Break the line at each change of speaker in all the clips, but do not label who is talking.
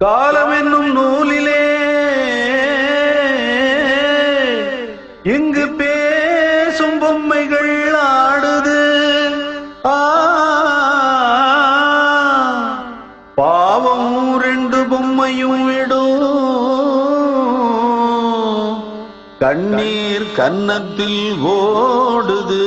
காலம் என்னும் நூலிலே இங்கு பேசும் பொம்மைகள் ஆடுது. பாவம் ரெண்டு பொம்மையும் விடும், கண்ணீர் கன்னத்தில் ஓடுது.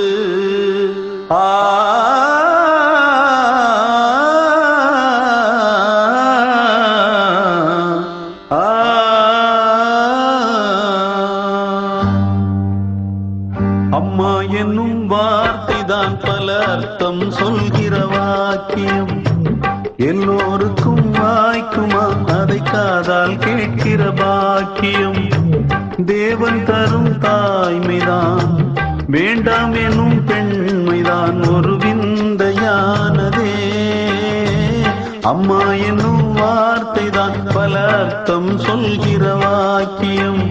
அம்மா என்னும் வார்த்தைதான் பல அர்த்தம் சொல்கிற வாக்கியம். எல்லோருக்கும் வாய்க்குமா அதை காதால் கேட்கிற பாக்கியம். தேவன் தரும் தாய்மைதான், வேண்டாம் எனும் பெண்மைதான் ஒரு விந்தையானதே. அம்மா என்னும் வார்த்தைதான் பல அர்த்தம் சொல்கிற வாக்கியம்.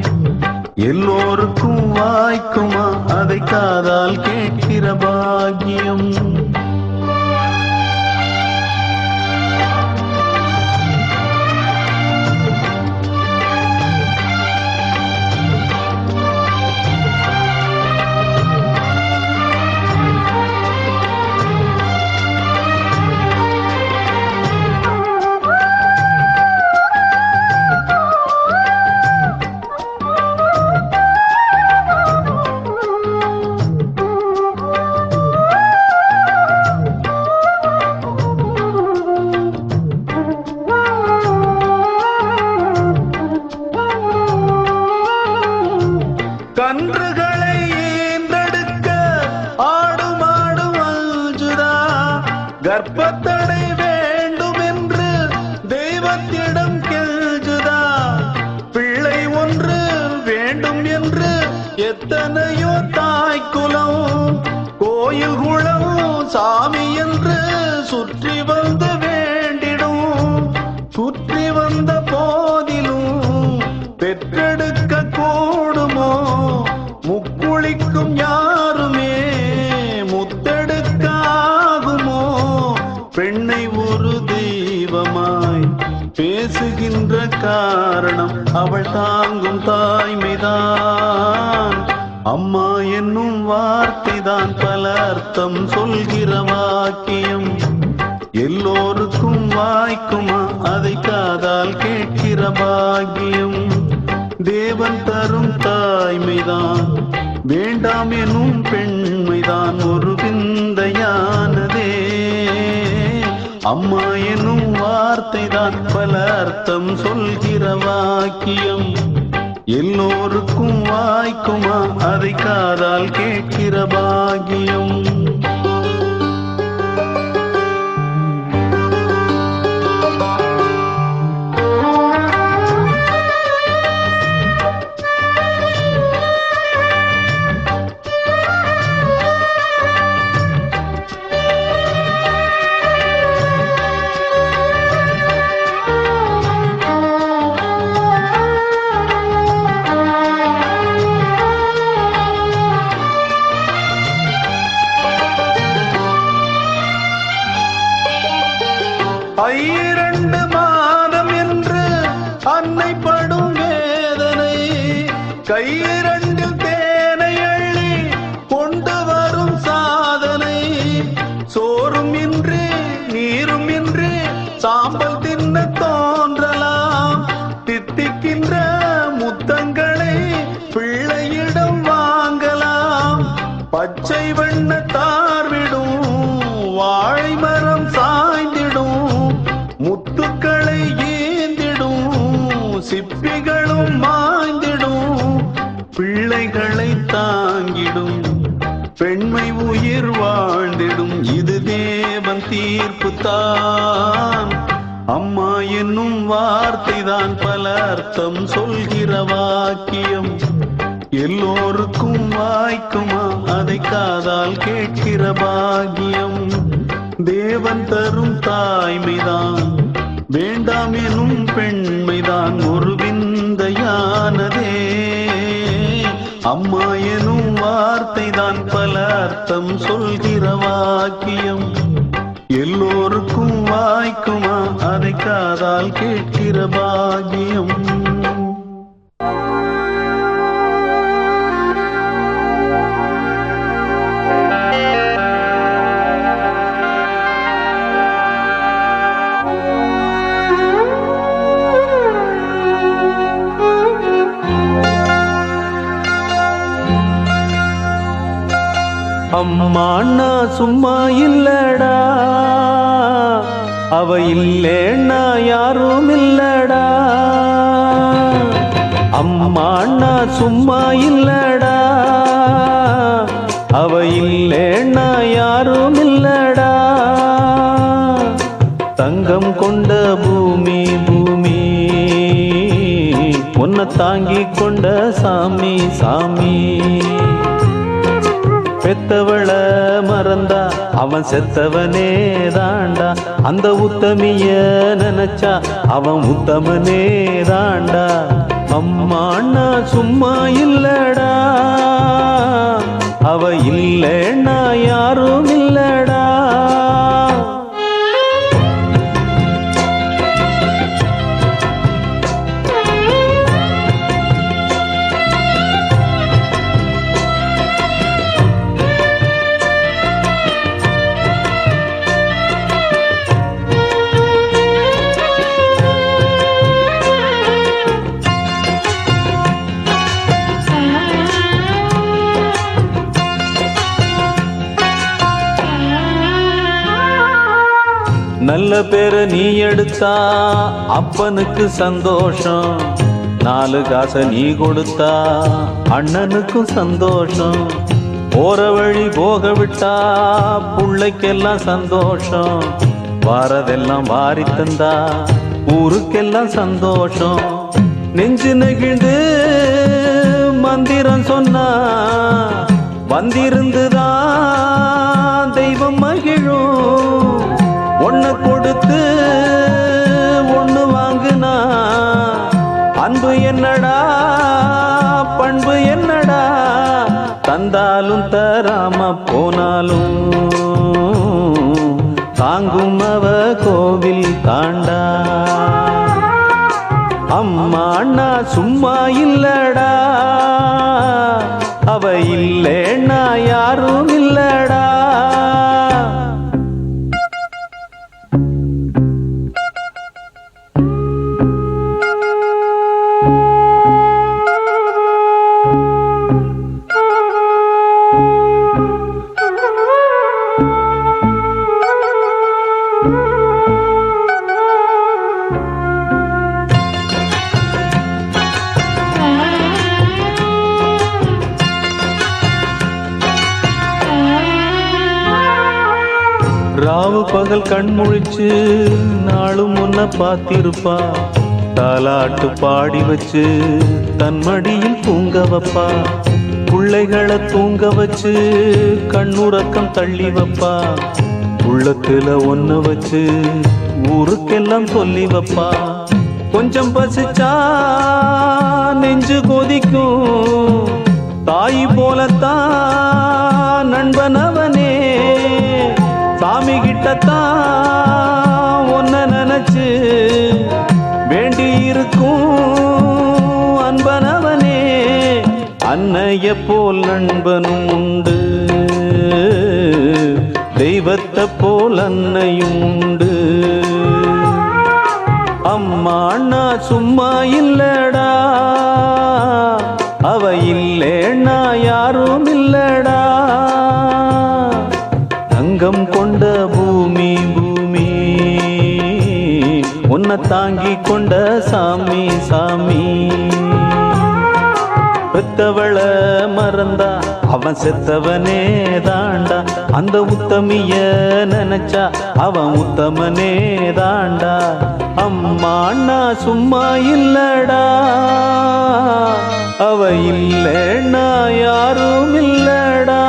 எல்லோருக்கும் வாய்க்குமா அதை காதால் கேட்கிற பாக்கியம். கன்றுகளை ஈன்றெடுக்க ஆடும் ஆடும் அஞ்சுதா. கர்ப்பத்தடை வேண்டும் என்று தெய்வத்திடம் கெஞ்சுதா. பிள்ளை ஒன்று வேண்டும் என்று எத்தனையோ தாய்க்குலம், கோயில் குளம் சாமி என்று சுற்றி வந்து வேண்டிடும். சுற்றி வந்த போதிலும் பெற்றெடுக்க கூடுமோ? முக்குளிக்கும் யாருமே முத்தெடுக்காகுமோ? பெண்ணை ஒரு தெய்வமாய் பேசுகின்ற காரணம் அவள் தாங்கும் தாய்மைதான். அம்மா என்னும் வார்த்தைதான் பல அர்த்தம் சொல்கிற வாக்கியம். எல்லோருக்கும் வாய்க்குமா அதை காதால் கேட்கிற பாக்கியம். தேவன் தரும் தாய்மைதான், வேண்டாம் எனும் பெண்மைதான் ஒரு விந்தையானதே. அம்மா எனும் வார்த்தைதான் பல அர்த்தம் சொல்கிற வாக்கியம். எல்லோருக்கும் வாய்க்குமா அதை காதால் கேட்கிற பாக்கியம். இரண்டு மாதம் என்று அன்னை படும் வேதனை, கையிரண்டில் தேனை அள்ளி கொண்டு வரும் சாதனை. சோறும் இன்றி நீரும் இன்றி சாம்பல் தின்ன தோன்றலாம். தித்திக்கின்ற முத்தங்களை பிள்ளையிடம் வாங்கலாம். பச்சை வண்ண தார்விடும் வாழை மரம் சாய்ந்திடும். முத்துக்களை ஏந்திடும் சிப்பிகளும் மாய்ந்திடும். பிள்ளைகளை தாங்கிடும் பெண்மை உயிர் வாழ்ந்திடும். இது தேவன் தீர்ப்பு தான். அம்மா என்னும் வார்த்தைதான் பல அர்த்தம் சொல்கிற வாக்கியம். எல்லோருக்கும் வாய்க்குமா அதை காதால் கேட்கிற பாக்கியம். தேவன் தரும் தாய்மைதான், வேண்டாம் எனும் பெண்மைதான் ஒரு விந்தையானதே. அம்மா எனும் வார்த்தைதான் பல அர்த்தம் சொல்கிற வாக்கியம். எல்லோருக்கும் வாய்க்குமா அதை காதால் கேட்கிற பாக்கியம். அம்மாண்ணா சும்மா இல்லடா, அவ இல்லேன்னா யாரும் இல்லடா. அம்மாண்ணா சும்மா இல்லடா, அவ இல்லேன்னா யாரும் இல்லடா. தங்கம் கொண்ட பூமி பூமி, உன்னை தாங்கி கொண்ட சாமி சாமி. பெத்தவள மறந்தா அவன் செத்தவனே தாண்டா, அந்த உத்தமிய நினைச்சா அவன் உத்தமனே தாண்டா. அம்மாண்ணா சும்மா இல்லடா, அவ இல்லேன்னா யாரும் இல்லடா. நல்ல பேரை நீ எடுத்தா அப்பனுக்கு சந்தோஷம், 4 காசை நீ கொடுத்தா அண்ணனுக்கும் சந்தோஷம். போற வழி போக விட்டா புள்ளைக்கெல்லாம் சந்தோஷம், வாரதெல்லாம் வாரி தந்தா ஊருக்கெல்லாம் சந்தோஷம். நெஞ்சு நெகிழ்ந்து மந்திரம் சொன்னா வந்திருந்துதான் தெய்வம் மகிழும். ஒன்னு கொடுத்து ஒன்னு வாங்குனா அன்பு என்னடா பண்பு என்னடா. தந்தாலும் தராம போனாலும் தாங்கும் அவ கோவில் தாண்டா. அம்மாண்ணா சும்மா இல்லடா, அவ இல்லேன்னா யாரும் இல்லடா. ராவு பகல் கண்முழிச்சு நாளும் முன்ன பார்த்திருப்பா, தாலாட்டு பாடி வச்சு தன் மடியில் தூங்க வைப்பா. பிள்ளைகளை தூங்க வச்சு கண்ணுறக்கம் தள்ளி வைப்பா. உள்ளத்துல ஒன்ன வச்சு ஊருக்கெல்லாம் சொல்லி வைப்பா. கொஞ்சம் பசிச்சா நெஞ்சு கொதிக்கும், தாய் போலத்தான் நண்பனவனே. சாமி கிட்டத்தான் ஒன்ன நினைச்சு வேண்டி இருக்கும் அன்பனவனே. அன்னைய போல் நண்பனும் உண்டு, தெய்வத்தை போல் அன்னையும் உண்டு. அம்மாண்ணா சும்மா இல்லடா, அவ இல்லேன்னா யாரும் இல்லடா. தங்கம் கொண்ட பூமி பூமி, உன்னை தாங்கி கொண்ட சாமி சாமி. பெத்தவள மறந்தா அவன் செத்தவனே தாண்டா, அந்த உத்தமிய நினைச்சா அவன் உத்தமனே தாண்டா. அம்மாண்ணா சும்மா இல்லடா, அவ இல்லேன்னா யாரும் இல்லடா.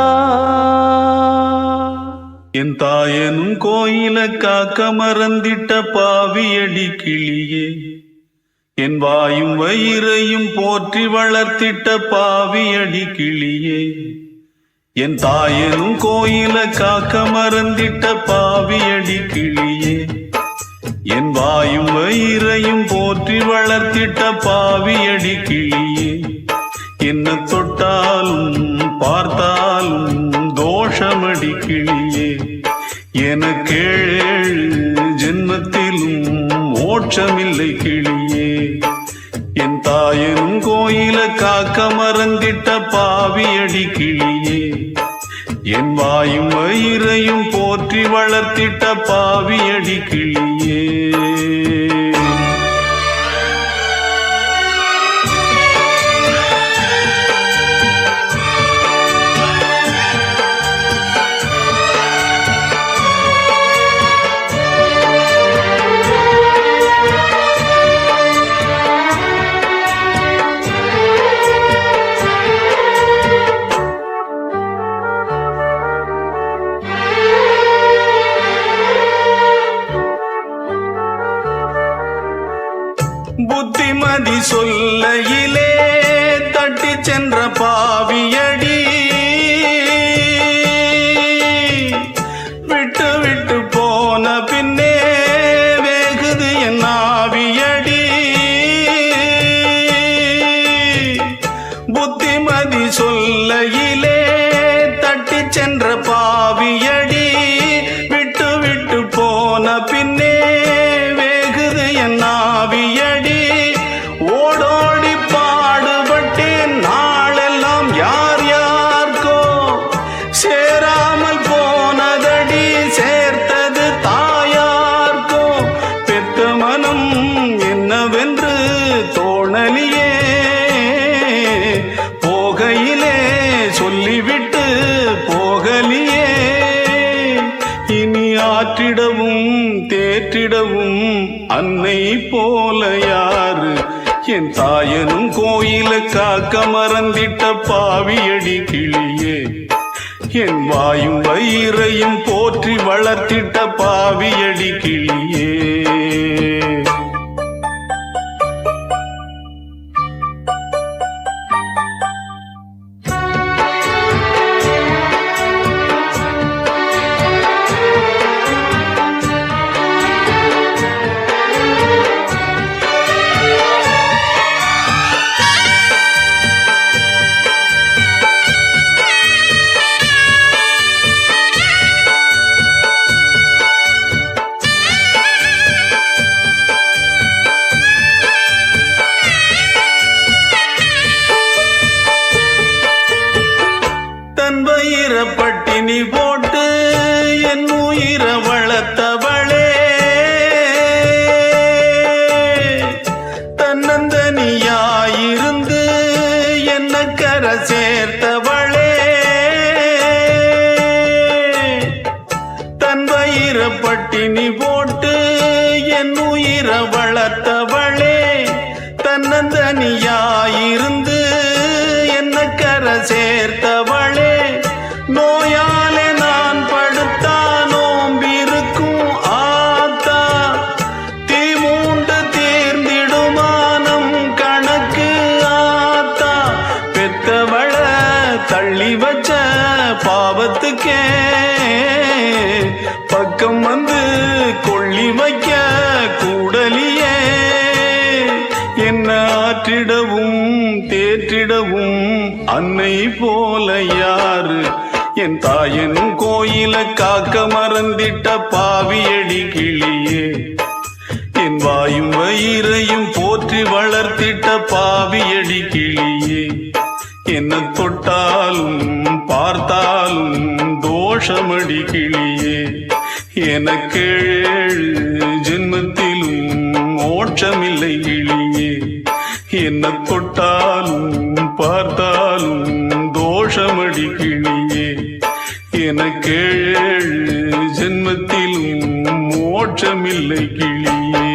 என் தாயனும் கோயில காக்க மறந்திட்ட பாவியடி கிளியே, என் வாயும் வயிறையும் போற்றி வளர்த்திட்ட பாவியடி கிளியே. என் தாயனும் கோயில காக்க மறந்திட்ட பாவியடி கிளியே, என் வாயும் வயிறையும் போற்றி வளர்த்திட்ட பாவியடி கிளியே, என்ன தொட்டாலும் பார்த்தாலும் தோஷமடி கிளியே, எனக்கேழு ஜென்மத்திலும் மோட்சமில்லை கிளியே, என் தாயனும் கோயில காக்க மறந்திட்ட பாவியடி கிளியே, என் வாயும் வயிறையும் போற்றி வளர்த்திட்ட பாவியடி கிளியே. புத்திமதி சொல்லையிலே தட்டி சென்ற பாவியடி, விட்டு விட்டு போன பின்னே வேகுது என் ஆவியடி, புத்திமதி சொல்லையிலே தட்டி சென்ற பாவியடி, விட்டு விட்டு போன பின்னே வேகுது என் ஆவியடி, ஓடோடி பாடுபட்டேன் நாளெல்லாம் யார் யார்கோ சேராமல் போனதடி, சேர்த்தது தாயார்கோ, பெத்த மனம் என்னவென்று தோணலியே, போகையிலே சொல்லிவிட்டு போகலியே, இனி ஆற்றிடவும் தேற்றிடவும் அன்னை போல யாரு, என் தாயனும் கோயில காக்க மறந்திட்ட பாவியடி கிளியே, என் வாயும் வயிறையும் போற்றி வளர்த்திட்ட பாவியடி கிளியே. பட்டினி போட்டு என் உயிர வளர்த்தவளே, தன்னந்தனியாயிருந்து என்ன கரை சேர்த்தவளே, தன் வயிற பட்டினி போட்டு என் உயிர வளர்த்தவளே, தன்னந்தனியாயிருந்து என்ன கரை சேர்த்தவளே, நோயாலே நான் படுத்தா நோம்பிருக்கும் ஆத்தா, தீ மூண்டு தீர்ந்திடுமானம் கணக்கு ஆத்தா, பெத்தவள தள்ளி வச்ச பாவத்துக்கே பக்கம் வந்து கொள்ளி வைக்க கூடலியே, என்ன ஆற்றிடவும் தேற்றிடவும் அன்னை போல யாரு, என் தாயன் கோயில காக்க மறந்திட்ட பாவியடி கிளியே, என் வாயும் வயிறையும் போற்றி வளர்த்திட்ட பாவியடி கிளியே, என்ன தொட்டாலும் பார்த்தாலும் தோஷமடி கிளியே, எனக்கேழு ஜென்மத்திலும் மோட்சமில்லை கிளியே, என்ன தொட்டாலும் பார்த்தாலும் தோஷமடி கிளியே, எனக்கேழு ஜென்மத்திலும் மோட்சமில்லை கிளியே.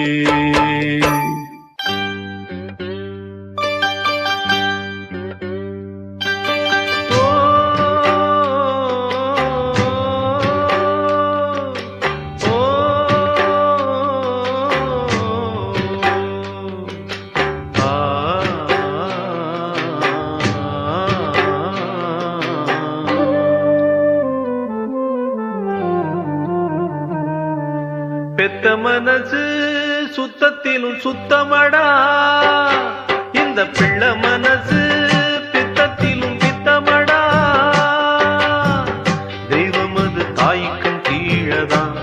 பெத்த பெத்த மனசு சுத்தத்திலும் சுத்தமடா, இந்த பிள்ளை மனசு பித்தத்திலும் பித்தமடா. தெய்வம் அது தாய்க்கும் கீழதான்,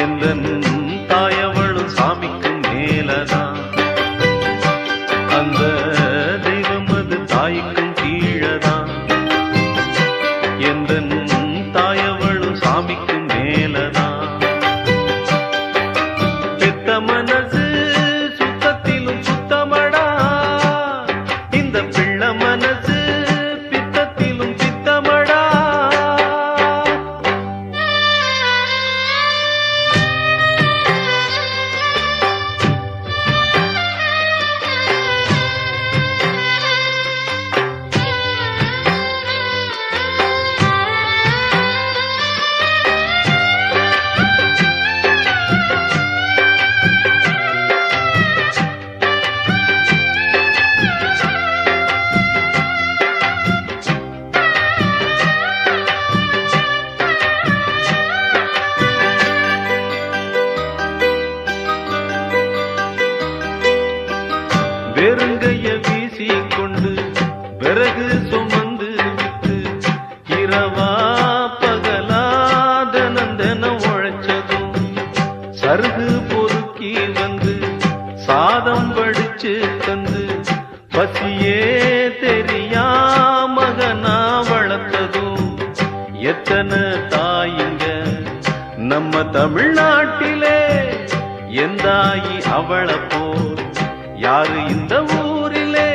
எந்த தாயவளும் சாமிக்கும் மேலதான். அந்த தெய்வம் அது தாய்க்கும் கீழதான், எந்த தாயவளும் சாமிக்கும் மேலதான். பெத்த மனசு சுத்தத்திலும் சுத்தமடா, இந்த பிள்ளை மனசு பித்தத்திலும் பித்தமடா. வெறுங்கைய வீசிக்கொண்டு விறகு சுமந்து விட்டு இரவா பகலா தினம் உழைச்சதும், சருகு பொறுக்கி வந்து சாதம் வடிச்சு தந்து பசியே தெரியா மகனா வளர்த்ததும். எத்தனை தாயிங்க நம்ம தமிழ்நாட்டிலே, எந்தாயி அவளை போல் யாரு இந்த ஊரிலே?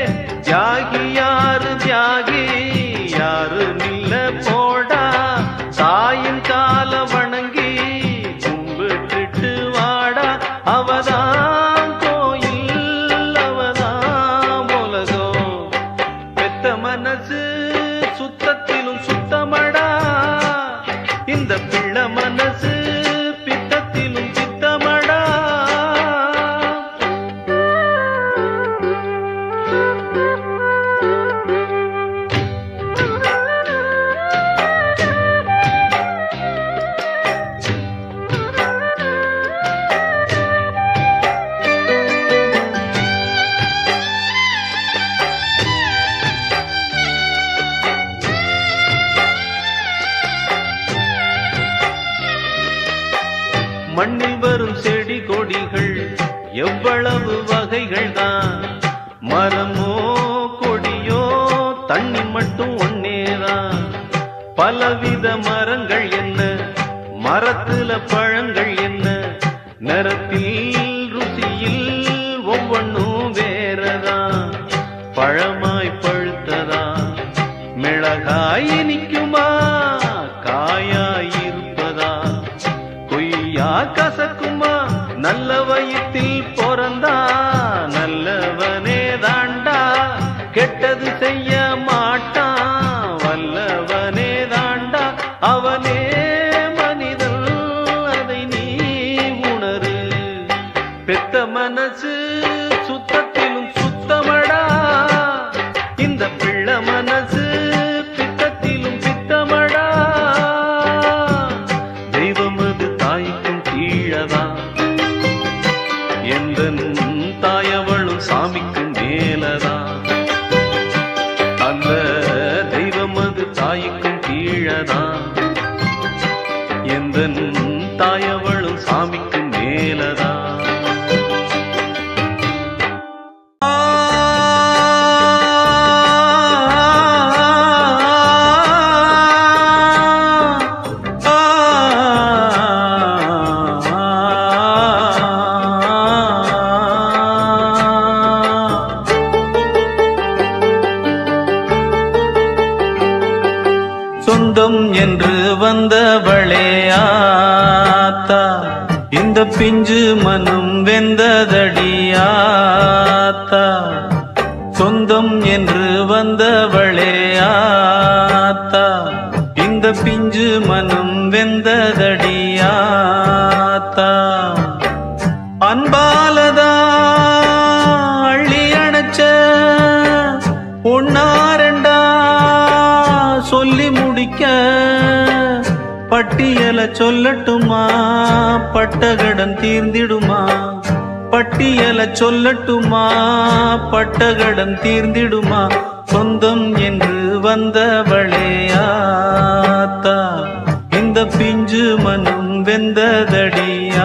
தியாகி யாரு, தியாகி யாரு நில்ல போடா. தாயின் கால வணங்கி கும்பிட்டுட்டு வாடா. அவதான் கோயில், அவதான் உலகம். பெத்த மனசு சுத்தத்திலும் சுத்தமடா, இந்த பிள்ளை மனசு பித்தத்திலும் பித்தமடா. மண்ணில் வரும் செடி கொடிகள் எவ்வளவு வகைகள் தான். மரமோ கொடியோ தண்ணி மட்டும் ஒன்னேதான். பலவித மரங்கள் என்ன, மரத்துல பழங்கள் என்ன, நிறத்தில் ருசியில் ஒவ்வொன்றும் வேறதான். பழமாய் பழுத்ததா, மிளகாய் இனிக்குமா, காயாய் இருப்பதா, கொய்யா கசக்குமா. நல்ல வயிற்றில் பிறந்தா நல்லவனே தாண்டா, கெட்டது செய்ய மாட்டான் வல்லவனே தாண்டா. அவனே மனிதன், அதை நீ உணரு. பெத்த மனசு சுத்தத்திலும் சுத்தமடா, இந்த பிள்ளை மனசு பித்தத்திலும் பித்தமடா. தெய்வம் அது தாய்க்கும் கீழதான், எந்த தாயவளும் சாமிக்கும் மேலதான். அந்த தெய்வம் அது தாய்க்கும் கீழதான், எந்த தாயவளும் சாமிக்கும் மேலதான். சொந்தம் என்று வந்தவளே ஆத்தா, இந்த பிஞ்சு மனம் வெந்ததடியாத்தா. சொந்தம் என்று வந்தவளே ஆத்தா, இந்த பிஞ்சு மனம் வெந்ததடியாத்தா. அன்பாலதா அள்ளி அணைச்ச ஒன்னாரண்டா சொல்லி முடிக்க பட்டியல சொல்லட்டுமா பட்டகடன் தீர்ந்திடுமா பட்டியல சொல்லட்டுமா பட்டகடன் தீர்ந்திடுமா சொந்தம் என்று வந்தவளே ஆத்தா இந்த பிஞ்சு மனம் வெந்ததடியாத்தா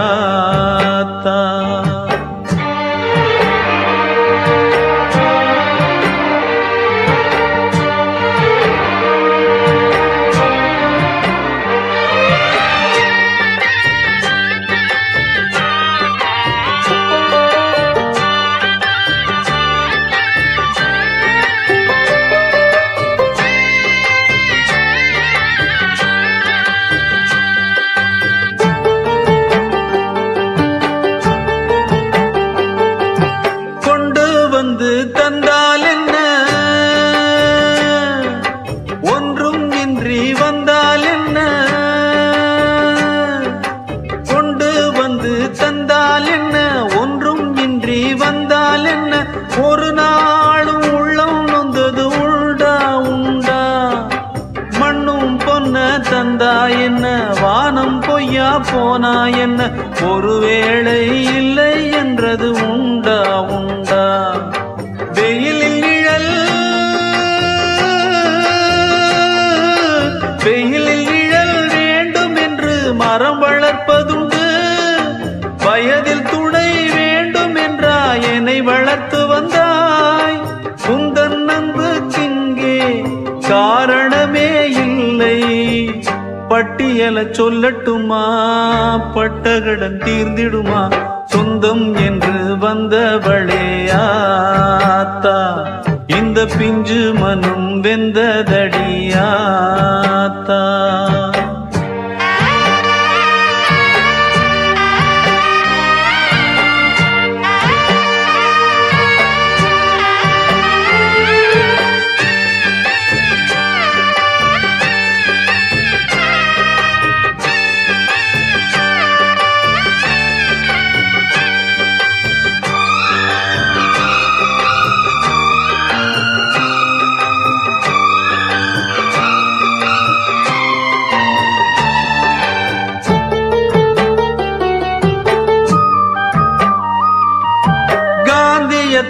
தந்தால் என்ன ஒன்றும் இன்றி வந்தால் என்ன கொண்டு வந்து தந்தால் என்ன ஒன்றும் இன்றி வந்தால் என்ன ஒரு நாளும் உள்ளம் நொந்தது உண்டா உண்டா மண்ணும் பொன்ன தந்தா என்ன வானம் பொய்யா போனா என்ன ஒருவேளை இல்லை என்றது உண்டா உண்டா வெயிலில் நிழல் வேண்டும் என்று மரம் வளர்ப்பதுண்டு வயதில் துணை வேண்டும் என்றாய் என்னை வளர்த்து வந்தாய் உந்தன் அன்பு திங்கே காரணமே இல்லை பட்டியல சொல்லட்டுமா பட்டகடன் தீர்ந்திடுமா சொந்தம் என்று வந்தவளே ஆத்தா இந்த பிஞ்சு மனம் வெந்ததடியாத்தா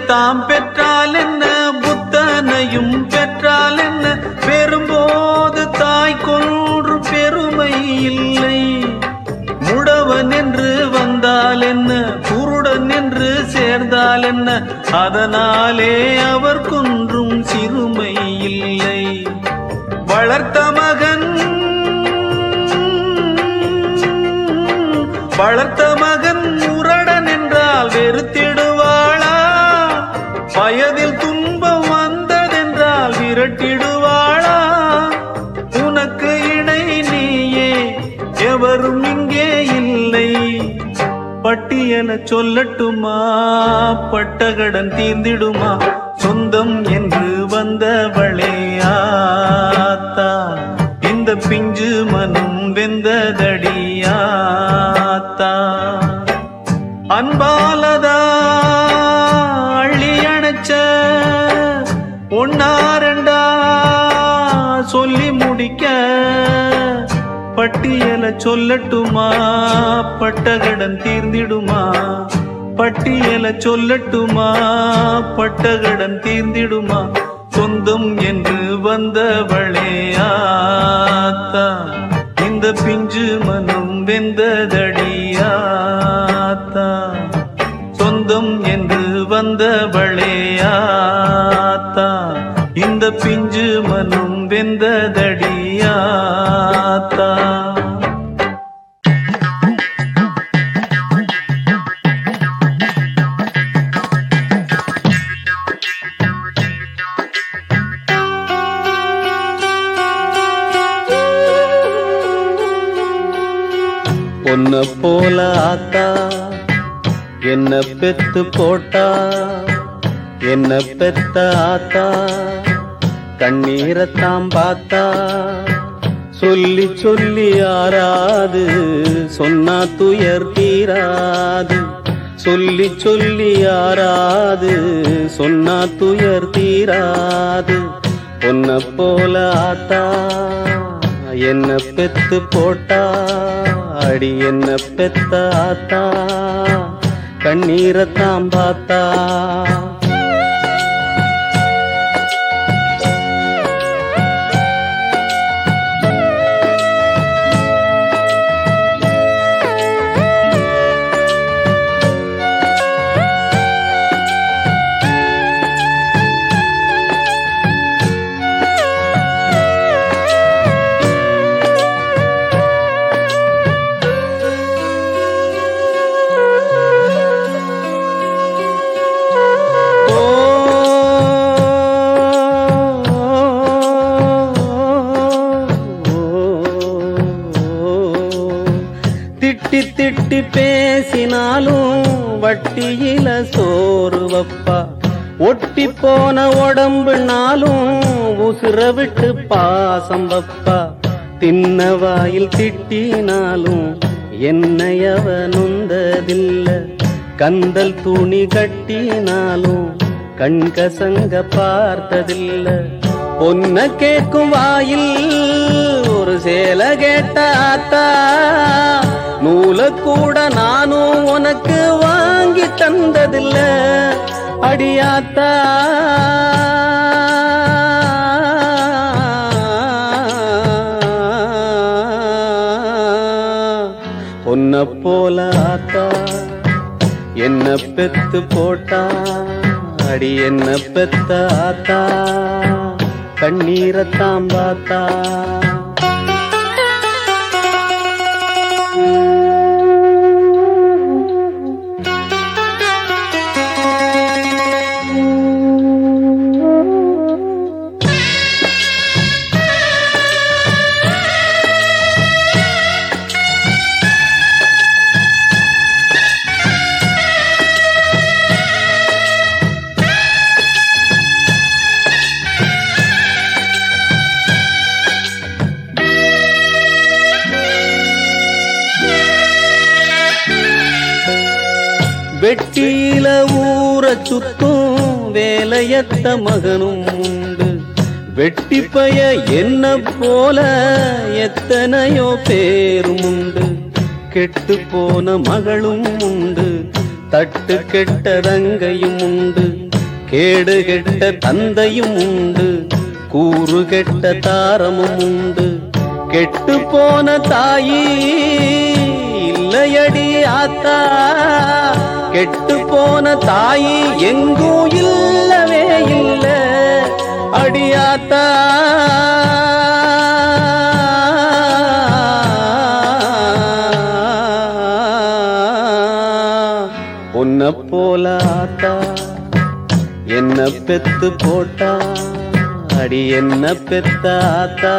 தாம் பெற்றால் என்ன புத்தனையும் பெற்றால் என்ன பெறும்போது தாய் கொன்று பெருமை இல்லை முடவன் என்று வந்தால் என்ன குருடன் என்று சேர்ந்தால் என்ன அதனாலே அவர் கொன்றும் சிறுமை இல்லை வளர்த்த மகன் முரடன் என்றால் வெறுத்திடுவாளா வயதில் துன்பம் வந்ததென்றால் விரட்டிடுவாளா உனக்கு இணை நீயே எவரும் இங்கே இல்லை பட்டியல சொல்லட்டுமா பட்டகடன் தீர்ந்திடுமா சொந்தம் என்று வந்தவளே ஆத்தா இந்த பிஞ்சு மனம் வெந்ததடியாத்தா அன்பாலதா ஒன்னா ரெண்டா சொல்லி முடிக்க பட்டியல சொல்லட்டுமா பட்டகடன் தீர்ந்திடுமா பட்டியல சொல்லட்டுமா பட்டகடன் தீர்ந்திடுமா சொந்தம் என்று வந்தவளே ஆத்தா இந்த பிஞ்சு மனம் வெந்ததடியாத்தா சொந்தம் என்று வந்தவளே ஆத்தா இந்த பிஞ்சு மனம் வெந்ததடியாத்தா பொன்ன போல ஆத்தா என்ன பெத்து போட்டா என்ன பெத்த ஆத்தா கண்ணீரத்தாம் பார்த்தா சொல்லி சொல்லி ஆறாது சொன்னா துயர் தீராது சொல்லி சொல்லி ஆறாது சொன்னா துயர் தீராது பொன்ன போல ஆத்தா என்ன பெத்து போட்டா அடி என்ன பெத்த ஆத்தா கண்ணீரத்தான் பார்த்தா. திட்டி திட்டி பேசினாலும் வட்டியில சோறு வப்பா, ஒட்டி போன உடம்புனாலும் உசுர விட்டு பாசம் வப்பா. தின்ன வாயில் திட்டினாலும் என்னையவ நொந்ததில்ல, கந்தல் துணி கட்டினாலும் கண்கசங்க பார்த்ததில்ல. பொன்ன கேட்கும் வாயில் ஒரு சேல கேட்டாத்தா, நூல கூட நானும் உனக்கு வாங்கி தந்ததில்ல அடியாத்தா. பொன்ன போல ஆத்தா என்ன பெத்து போட்டா அடி என்ன பெத்த ஆத்தா கண்ணீரத்தான் பார்த்தா. வெட்டியில ஊற சுத்தும் வேலையத்த மகனும் உண்டு, வெட்டி பய என்ன போல எத்தனையோ பேரும் உண்டு. கெட்டு போன மகளும் உண்டு, தட்டு கெட்ட தங்கையும் உண்டு, கேடு கெட்ட தந்தையும் உண்டு, கூறு கெட்ட தாரமும் உண்டு. கெட்டு போன தாயி இல்லையடி ஆத்தா, கெட்டு போன தாயி எங்கும் இல்லவே இல்ல அடியாத்தா. உன்ன போல ஆத்தா என்ன பெத்து போட்டா அடி என்ன பெத்த ஆத்தா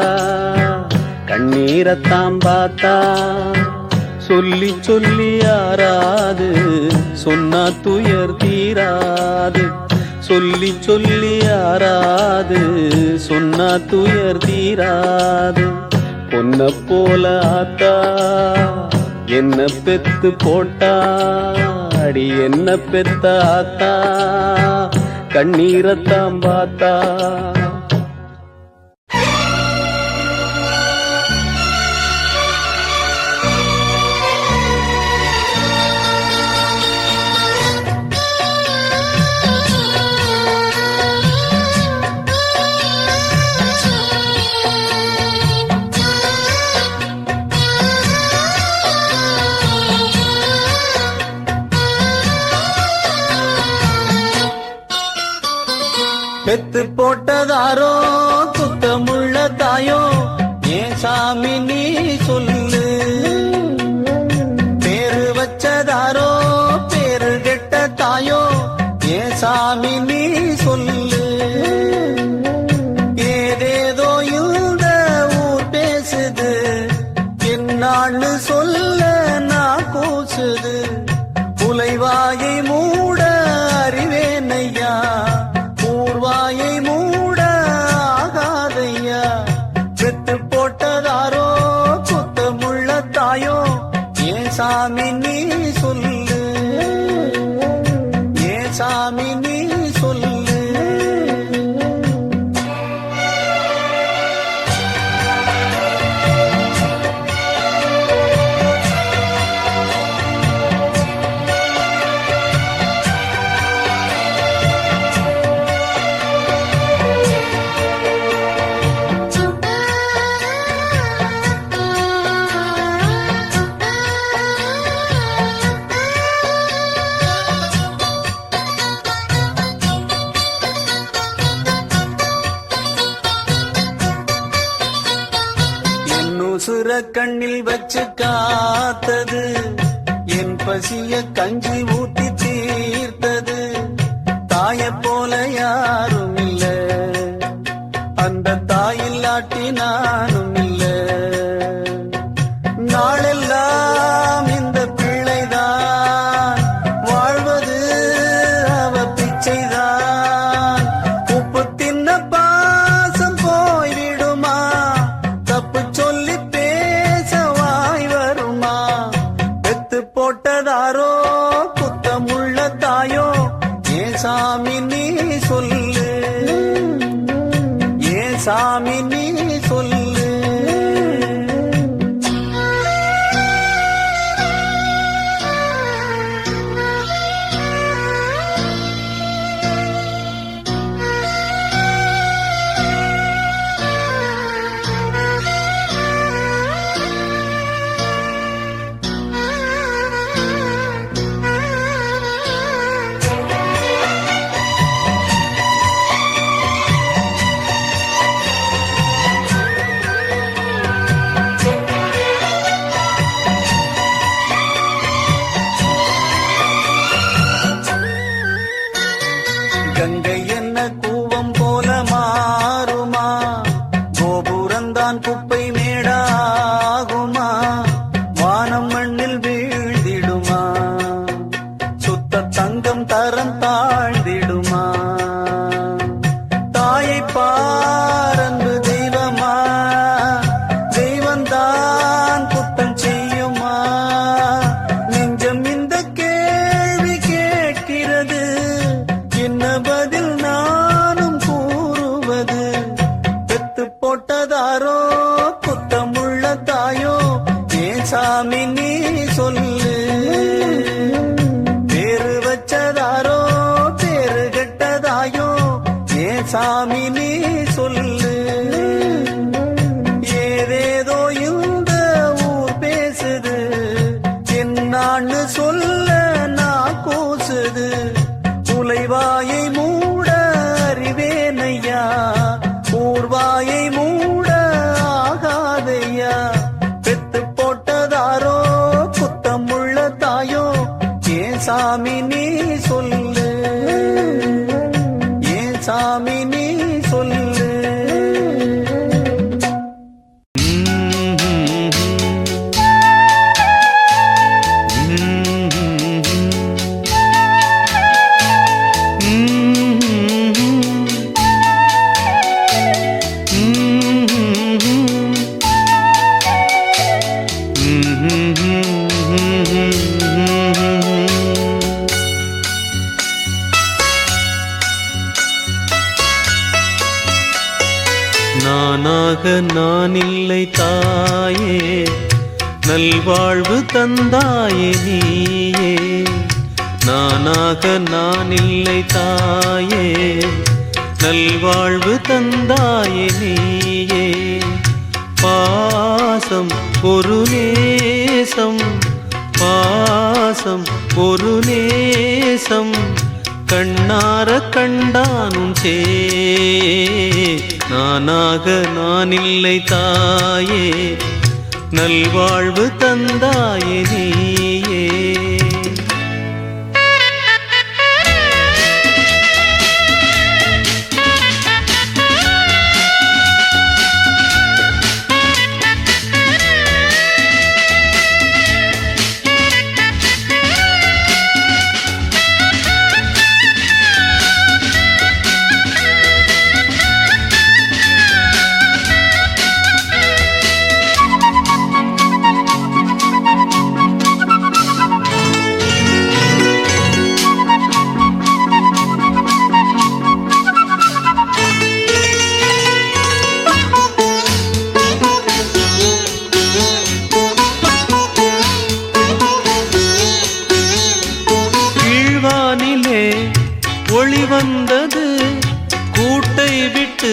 கண்ணீரத்தான் பார்த்தா. சொல்லி சொல்லி யாராது சொன்னா துயர் தீராது, சொல்லி சொல்லி யாராது சொன்னா துயர் தீராது. பொன்ன போல ஆத்தா என்ன பெத்து போட்டா அடி என்ன பெத்த ஆத்தா கண்ணீரத்தான் பார்த்தா. பெத்து போட்டதாரோ குத்தமுள்ள தாயோ ஏன் சாமி நீ சொல்லு, பேரு வச்சதாரோ பேரு கெட்ட தாயோ ஏன் சாமி நீ சொல்லு. ஏதேதோ இந்த ஊர் பேசுது, என்னான்னு சொல்ல நான் கூசுது. புலைவாயை மூட அறிவேனையா, வாயை மூட ஆகாதையா. பெத்து போட்டதாரோ குத்தமுள்ள தாயோ ஏன் சாமி நீ சொல்லு, ஏன் சாமி நீ சொல்லு. கண்ணில் வச்சு காத்தது, என் பசிய கஞ்சி ஊத்தி தீர்த்தது. தாய போல யாரும் இல்ல, அந்த தாயில்லாட்டி நானும் இல்ல. நாளெல்லாம் இந்த பிள்ளைதான் வாழ்வது, அவ பிச்சைதான். உப்பு தின்ன பாசம் போய்விடுமா, தப்பு சொல்லி பேச வாய் வருமா? பெத்து போட்டதாரோ குத்தமுள்ள தாயோ, ஏன் சாமி நீ சொல்லு, ஏன் சாமி நீ சொல்லு. கங்கை என்ன கூவம் போல மாறுமா, கோபுரந்தான் குப்பை மேடாகுமா? வானம் மண்ணில் வீழ்ந்திடுமா, சுத்த தங்கம் தரம் தாழ்ந்திடுமா? தாயை பாரன்பு தெய்வமா, தெய்வந்தான் குத்தம் செய்யுமா? நெஞ்சம் இந்த கேள்வி கேட்கிறது, என்ன பதில் நானும் கூறுவது? பெத்து போட்டதாரோ குத்தமுள்ள தாயோ, ஏன் சாமி நீ சொல்லு. பேரு வச்சதாரோ பேரு கெட்டதாயோ, ஏன் சாமி நீ சொல்லு. ஏதேதோ இந்த ஊர் பேசுது, என்னான்னு சொல்ல நான் கூசுது. உலைவாயை மூட அறிவேனையா, ஊர்வாயை மூட ஆகாதையா? பெத்து போட்டதாரோ குத்தமுள்ள தாயோ, ஏன் சாமி நீ சொல்லு, ஏன் சாமி நீ சொல்லு. நானாக நான் இல்லை தாயே, நல்வாழ்வு தந்தாயே நீயே. நானாக நான் இல்லை தாயே, நல்வாழ்வு தந்தாயே நீயே. பாசம் ஒரு நேசம், பாசம் ஒரு நேசம், கண்ணார கண்டானும் சே. நானாக நான் இல்லை தாயே, நல்வாழ்வு தந்தாயே நீயே. ஒளி வந்தது, கூட்டை விட்டு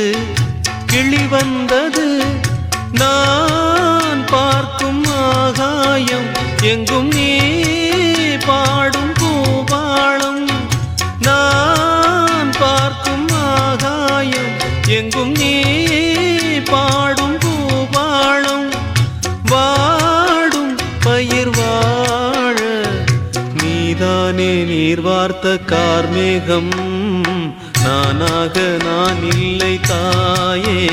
கிளி வந்தது. நான் பார்க்கும் ஆகாயம் எங்கும் நீ பாடும் பூபாளம். நான் பார்க்கும் ஆகாயம் எங்கும் நீ பாடும் பூபாளம். வா நீர் வார்த்த கார்மேகம் நானாக நான் இல்லை தாயே,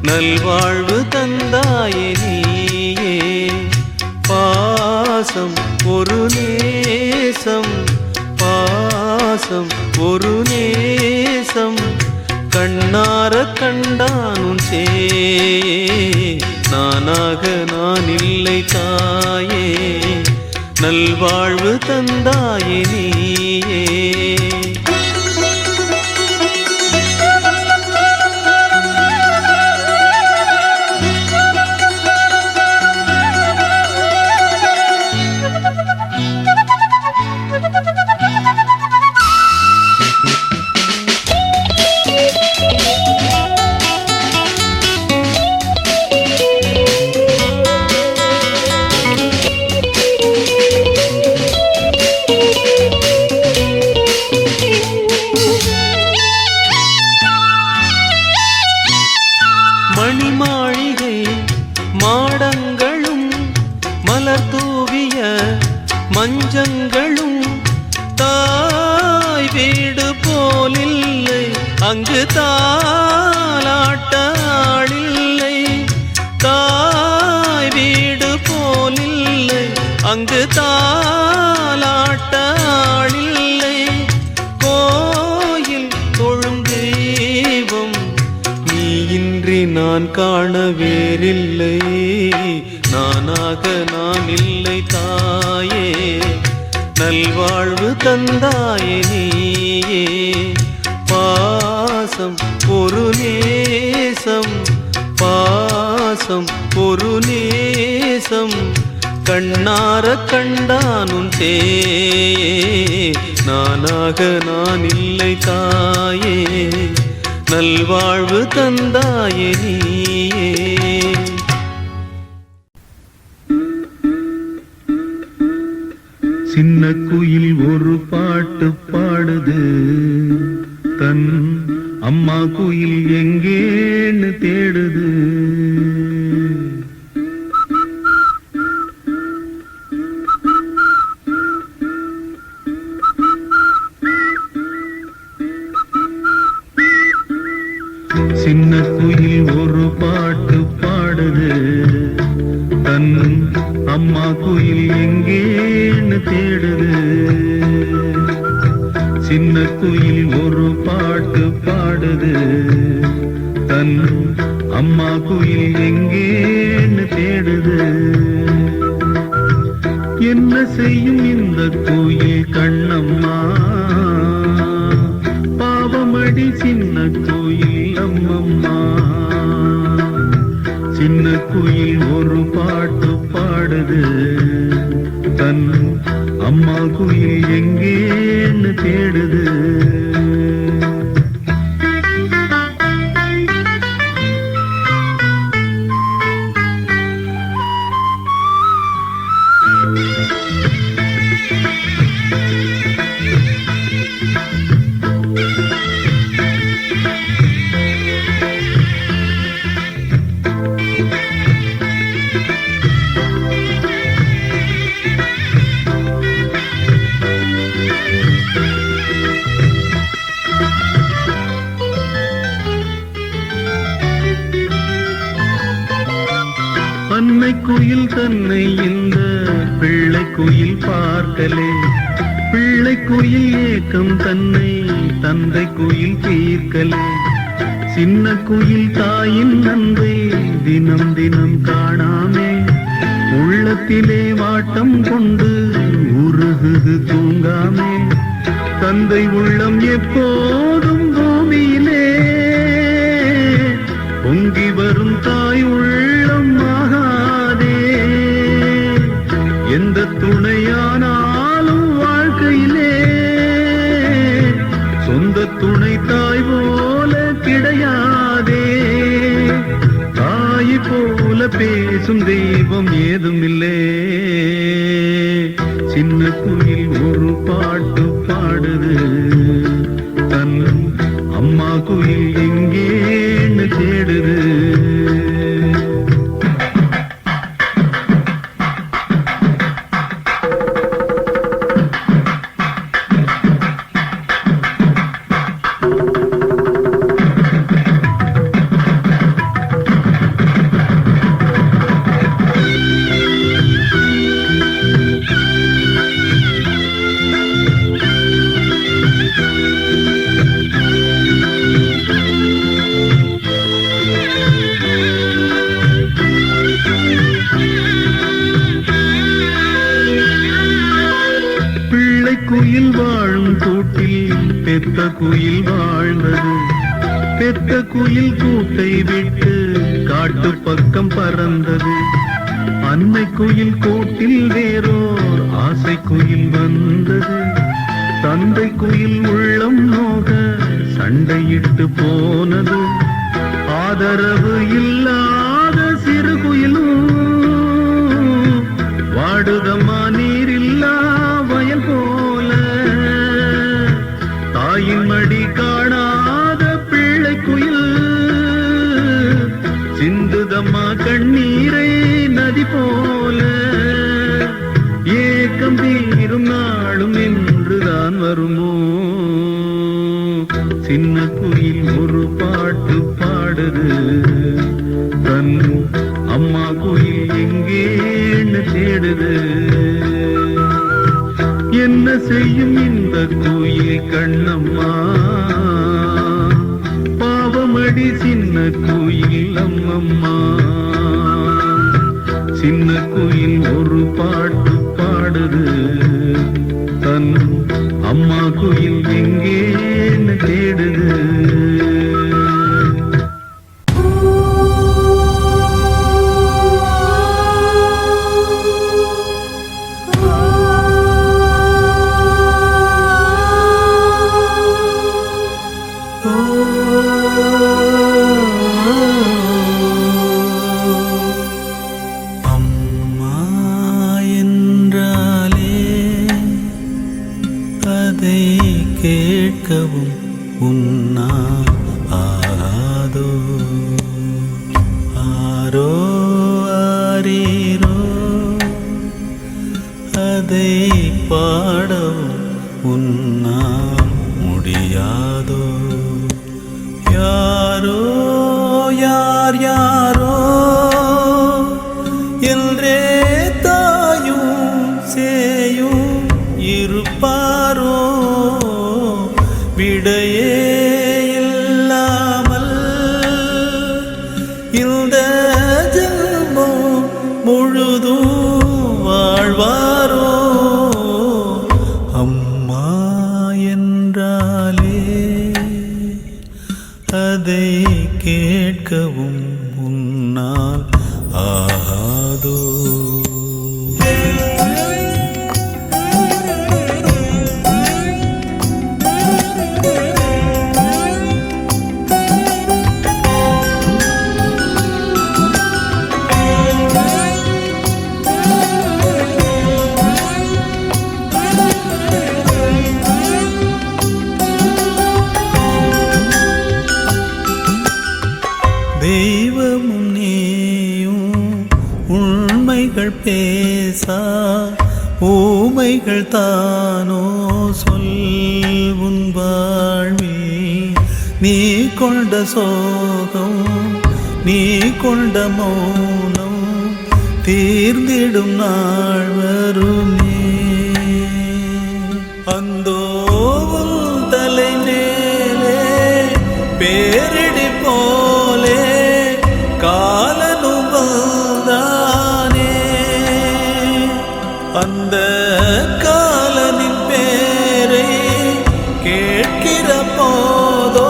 நல்வாழ்வு தந்தாயே நீயே. பாசம் ஒரு நேசம், பாசம் ஒரு நேசம், கண்ணார கண்டானும் சே, நானாக நான் இல்லை தாயே, நல்வாழ்வு தந்தாயே நீயே. மணிமாளிகை மாடங்களும் மலர் தூவிய மஞ்சங்களும் தாய் வீடு போலில்லை, அங்கு தாலாட்ட ஆளில்லை. தாய் வீடு போலில்லை, அங்கு தாலாட்ட ஆளில்லை. கோயில் தொழும் தெய்வம் நீயின்றி நான் காண வேறில்லை, நானாக நான் இல்லை தாயே, நல்வாழ்வு தந்தாயே நீயே. பாசம் ஒரு நேசம், பாசம் ஒரு நேசம், கண்ணார கண்டானும் தே, நானாக நான் இல்லை தாயே, நல்வாழ்வு தந்தாயே நீயே.
சின்ன குயில் ஒரு பாட்டு பாடுது, தன் அம்மா குயில் எங்கேன்னு தேடுது. சின்ன குயில் ஒரு பாட்டு பாடுது, தன் அம்மா குயில் எங்கேன்னு தேடுது. சின்ன குயில் ஒரு பாட்டு பாடுது, தன் அம்மா குயில் எங்கேன்னு தேடுது. என்ன செய்யும் இந்த குயில் கண்ணம்மா, பாவமடி சின்ன குயில் அம்மம்மா. சின்ன குயில் ஒரு பாட்டு பாடுது, தன் அம்மா குயில் எங்கேன்னு தேடுது. அன்னை குயில் தன்னை இந்த பிள்ளை குயில் பார்க்கலே, பிள்ளை குயில் ஏக்கம் தன்னை தந்தை குயில் தீர்க்கலே. சின்ன குயில் தாயின் அன்பை தினம் தினம் காணாமே, உள்ளத்திலே வாட்டம் கொண்டு உருகுது தூங்காமே. தந்தை உள்ளம் எப்போதும் பூமியிலே பொங்கி வரும் தாய் உள்ளம் ஆகாதே. எந்த துணையானாலும் வாழ்க்கையிலே சொந்த துணை தாய் போல கிடையாதே. தாய் போல பேசும் தெய்வம் ஏதுமில்லே. சின்ன குயில் ஒரு பாட்டு பாடுது, தன் அம்மா குயில் எங்கேன்னு தேடுது. பெத்த குயில் வாழ்ந்தது. பெத்த குயில் கூட்டை விட்டு காட்டு பக்கம் பறந்தது. அன்னை குயில் கூட்டில் வேறோர் ஆசை குயில் வந்தது. தந்தை குயில் உள்ளம் நோக சண்டையிட்டு போனது. ஆதரவு இல்லாத சிறு குயிலும் வாடுதம்மா நீரில்லா வயல் போல. தாயின் மடி காணாத பிள்ளை குயில் சிந்துதம்மா கண்ணீரை நதி போல. ஏக்கம் தீரும் நாளும் என்றுதான் வருமோ? சின்ன குயில் ஒரு பாட்டு பாடுது. தன் அம்மா குயில் எங்கேன்னு தேடுது. என்ன செய்யும் இந்த குயில் கண்ணம்மா? பாவமடி சின்ன குயில் அம்மம்மா. சின்ன குயில் ஒரு பாட்டு பாடுது. தன் அம்மா குயில் எங்கேன்னு தேடுது.
கேட்கவும் உன்னால் ஆகாதோ? ஆரோ ஆரீரோ அதை பாடவும் உன்னால் முடியாதோ? யாரோ யார் யாரோ என்றே தாயும் சேயும் இருப்பாரோ? விடையே இல்லாமல் இந்த ஜென்மம் முழுதும் வாழ்வாரோ? அம்மா என்றாலே அதை கேட்கவும் உன்னால் ஆகாதோ? தெய்வமும் நீயும் உண்மைகள் பேசா ஊமைகள் தானோ சொல் உன் வாழ்வில். நீ கொண்ட சோகம் நீ கொண்ட மௌனம் தீர்ந்திடும் நாள் வருமே. அந்தோ உன் தலை மேலே பேரிடி போலே காலனும் வந்தானே. அந்த காலனின் பேரை கேட்கிற போதோ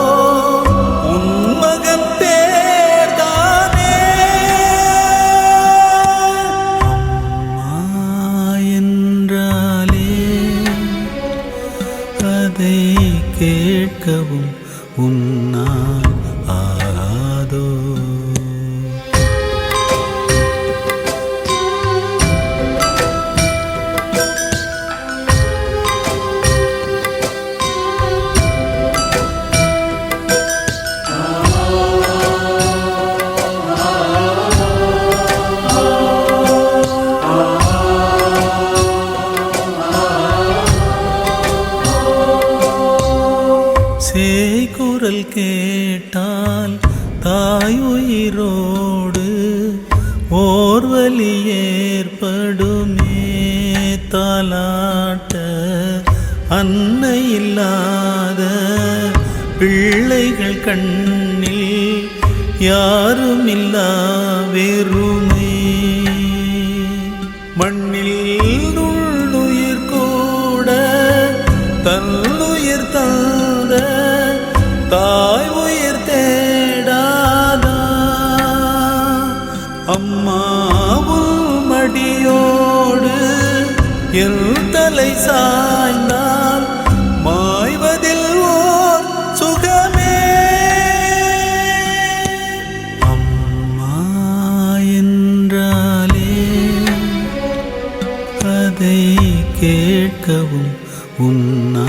உன் மகன் பேர்தானே. அம்மா என்றாலே அதை கேட்கவும் உன்னால் ஆகாதோ? சேய்குரல் கேட்டால் தாயுயிரோடு ஓர்வலி ஏற்படுமே. தாலாட்ட அன்னை இல்லாத பிள்ளைகள் கண்ணில் யாருமில்லா வெறுமை. மண்ணில் நுண்ணுயிர் கூட தன்னுயிர் தான் தாய் உயிர் தேடாதா அம்மாவும் மடியோடு எல் தலை சாய்ந்தால் மாய்வதில் ஓர் சுகமே அம்மா என்றாலே அதை கேட்கவும் உன்னா